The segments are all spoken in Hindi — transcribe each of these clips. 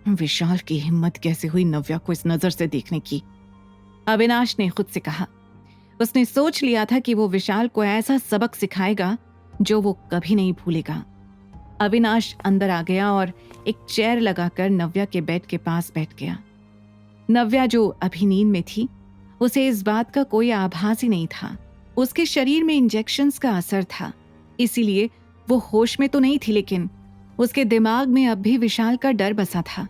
विशाल की हिम्मत कैसे हुई नव्या को इस नजर से देखने की, अविनाश ने खुद से कहा। उसने सोच लिया था कि वो विशाल को ऐसा सबक सिखाएगा जो वो कभी नहीं भूलेगा। अविनाश अंदर आ गया और एक चेयर लगाकर नव्या के बेड के पास बैठ गया। नव्या जो अभी नींद में थी, उसे इस बात का कोई आभास ही नहीं था। उसके शरीर में इंजेक्शंस का असर था, इसीलिए वो होश में तो नहीं थी, लेकिन उसके दिमाग में अब भी विशाल का डर बसा था।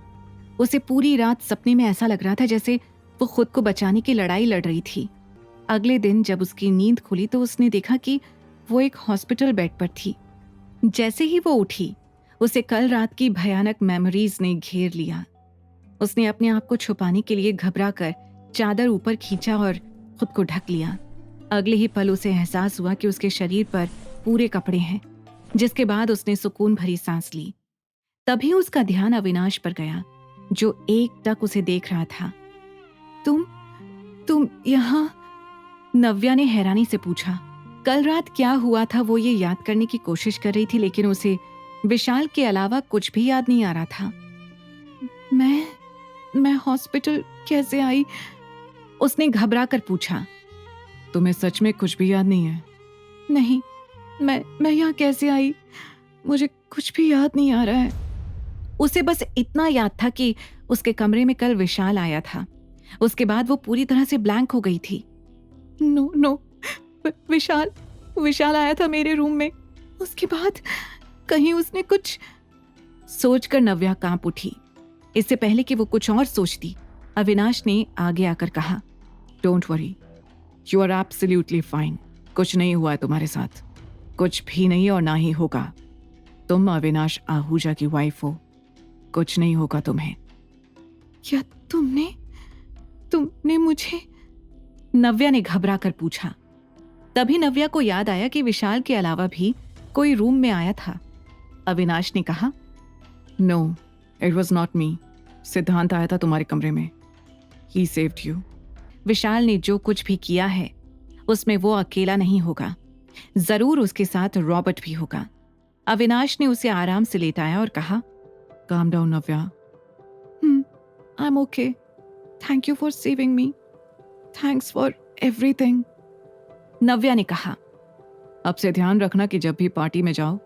उसे पूरी रात सपने में ऐसा लग रहा था जैसे वो खुद को बचाने की लड़ाई लड़ रही थी। अगले दिन जब उसकी नींद खुली तो उसने देखा कि वो एक हॉस्पिटल बेड पर थी। जैसे ही वो उठी, उसे कल रात की भयानक मेमोरीज ने घेर लिया। उसने अपने आप को छुपाने के लिए घबराकर चादर ऊपर खींचा और खुद को ढक लिया। अगले ही पल उसे एहसास हुआ कि उसके शरीर पर पूरे कपड़े हैं, जिसके बाद उसने सुकून भरी सांस ली। तभी उसका ध्यान अविनाश पर गया, जो एकटक उसे देख रहा था। तुम यहाँ? नव्या ने हैरानी से पूछा। कल रात क्या हुआ था वो ये याद करने की कोशिश कर रही थी, लेकिन उसे विशाल के अलावा कुछ भी याद नहीं आ रहा था। मैं हॉस्पिटल कैसे आई? उसने घबरा कर पूछा। तुम्हें सच में कुछ भी याद नहीं है? नहीं, मैं यहाँ कैसे आई? मुझे कुछ भी याद नहीं आ रहा है। उसे बस इतना याद था कि उसके कमरे में कल विशाल आया था। उसके बाद वो पूरी तरह से ब्लैंक हो गई थी। नो, विशाल आया था मेरे रूम में। उसके बाद कहीं उसने कुछ। सोचकर नव्या कांप उठी। इससे पहले कि वो कुछ और सोचती, अविनाश ने आगे आकर कहा, don't worry, you are absolutely fine. कुछ नहीं हुआ है तुम्हारे साथ, कुछ भी नहीं और ना ही होगा। तुम अविनाश आहूजा की वाइफ हो, कुछ नहीं होगा तुम्हें। क्या तुमने मुझे? नव्या ने घबरा कर पूछा। तभी नव्या को याद आया कि विशाल के अलावा भी कोई रूम में आया था। अविनाश ने कहा, no, it was not me. Siddhant आया था तुम्हारे कमरे में। ही सेव्ड यू। विशाल ने जो कुछ भी किया है उसमें वो अकेला नहीं होगा, जरूर उसके साथ रॉबर्ट भी होगा। अविनाश ने उसे आराम से लेटाया और कहा, calm down Navya. I am okay, thank you for saving me, thanks for everything. Navya ने कहा, अब से ध्यान रखना कि जब भी पार्टी में जाओ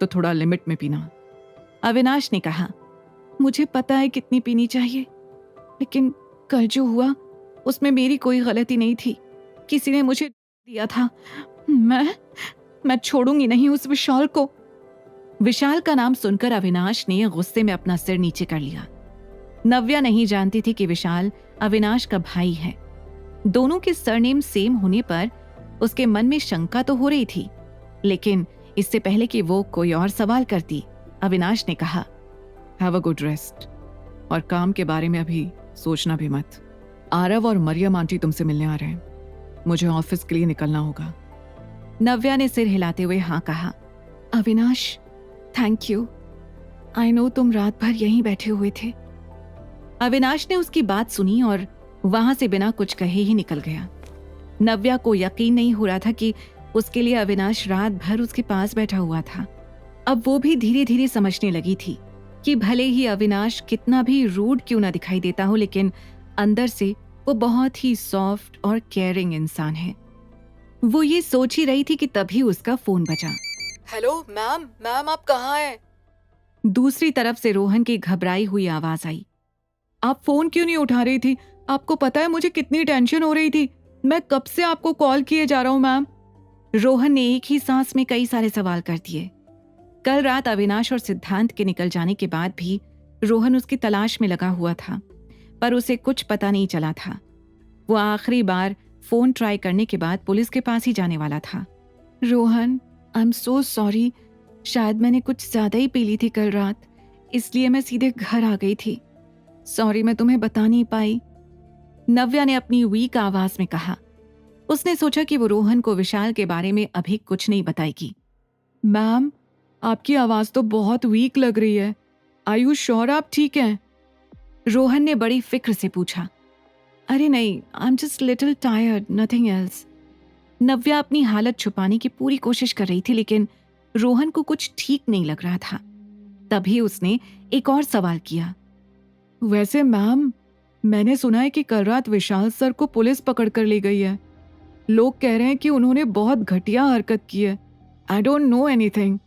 तो थोड़ा लिमिट में पीना। अविनाश ने कहा, मुझे पता है कितनी पीनी चाहिए, लेकिन कल जो हुआ उसमें मेरी कोई गलती नहीं थी। किसी ने मुझे दिया था। मैं छोड़ूंगी नहीं उस विशाल को। विशाल का नाम सुनकर अविनाश ने गुस्से में अपना सिर नीचे कर लिया। नव्या नहीं जानती थी कि विशाल अविनाश का भाई है। दोनों के सरनेम सेम होने पर उसके मन में शंका तो हो रही थी, लेकिन इससे पहले कि वो कोई और सवाल करती, अविनाश ने कहा, हैव अ गुड रेस्ट, और काम के बारे में अभी सोचना भी मत। आरव और मरियम आंटी तुमसे मिलने आ रहे हैं, मुझे ऑफिस के लिए निकलना होगा। नव्या ने सिर हिलाते हुए हाँ कहा। Avinash, thank you. I know तुम रात भर यहीं बैठे हुए थे। अविनाश ने उसकी बात सुनी और वहां से बिना कुछ कहे ही निकल गया। नव्या को यकीन नहीं हो रहा था कि उसके लिए अविनाश रात भर उसके पास बैठा हुआ था। अब वो भी धीरे धीरे समझने लगी थी कि भले ही अविनाश कितना भी रूड क्यों ना दिखाई देता हो, लेकिन अंदर से वो बहुत ही सॉफ्ट और केयरिंग इंसान है। वो ये सोच ही रही थी कि तभी उसका फोन बजा। हेलो मैम आप कहाँ हैं? दूसरी तरफ से रोहन की घबराई हुई आवाज आई। आप फोन क्यों नहीं उठा रही थी? आपको पता है मुझे कितनी टेंशन हो रही थी। मैं कब से आपको कॉल किए जा रहा हूं मैम। रोहन ने एक ही सांस में कई सारे सवाल कर दिए। कल रात अविनाश और सिद्धांत के निकल जाने के बाद भी रोहन उसकी तलाश में लगा हुआ था, पर उसे कुछ पता नहीं चला था। वो आखिरी बार फोन ट्राई करने के बाद पुलिस के पास ही जाने वाला था। Rohan, I am so sorry, शायद मैंने कुछ ज्यादा ही पी ली थी कल रात, इसलिए मैं सीधे घर आ गई थी। सॉरी, मैं तुम्हें बता नहीं पाई, नव्या ने अपनी वीक आवाज में कहा। उसने सोचा कि वो रोहन को विशाल के बारे में अभी कुछ नहीं बताएगी। मैम, आपकी आवाज तो बहुत वीक लग रही है, आर यू श्योर आप ठीक हैं? रोहन ने बड़ी फिक्र से पूछा। अरे नहीं, I am just little tired, nothing else. Navya अपनी हालत छुपाने की पूरी कोशिश कर रही थी, लेकिन रोहन को कुछ ठीक नहीं लग रहा था। तभी उसने एक और सवाल किया। वैसे मैम, मैंने सुना है कि कल रात विशाल सर को पुलिस पकड़ कर ले गई है। लोग कह रहे हैं कि उन्होंने बहुत घटिया हरकत की है। I don't know anything.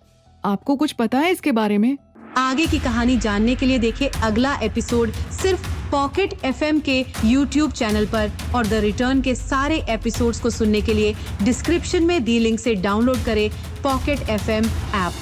आपको कुछ पता है इसके बारे में? आगे की कहानी जानने के लिए देखिए अगला एपिसोड सिर्फ पॉकेट एफएम के YouTube चैनल पर, और द रिटर्न के सारे एपिसोड्स को सुनने के लिए डिस्क्रिप्शन में दी लिंक से डाउनलोड करें पॉकेट एफएम ऐप।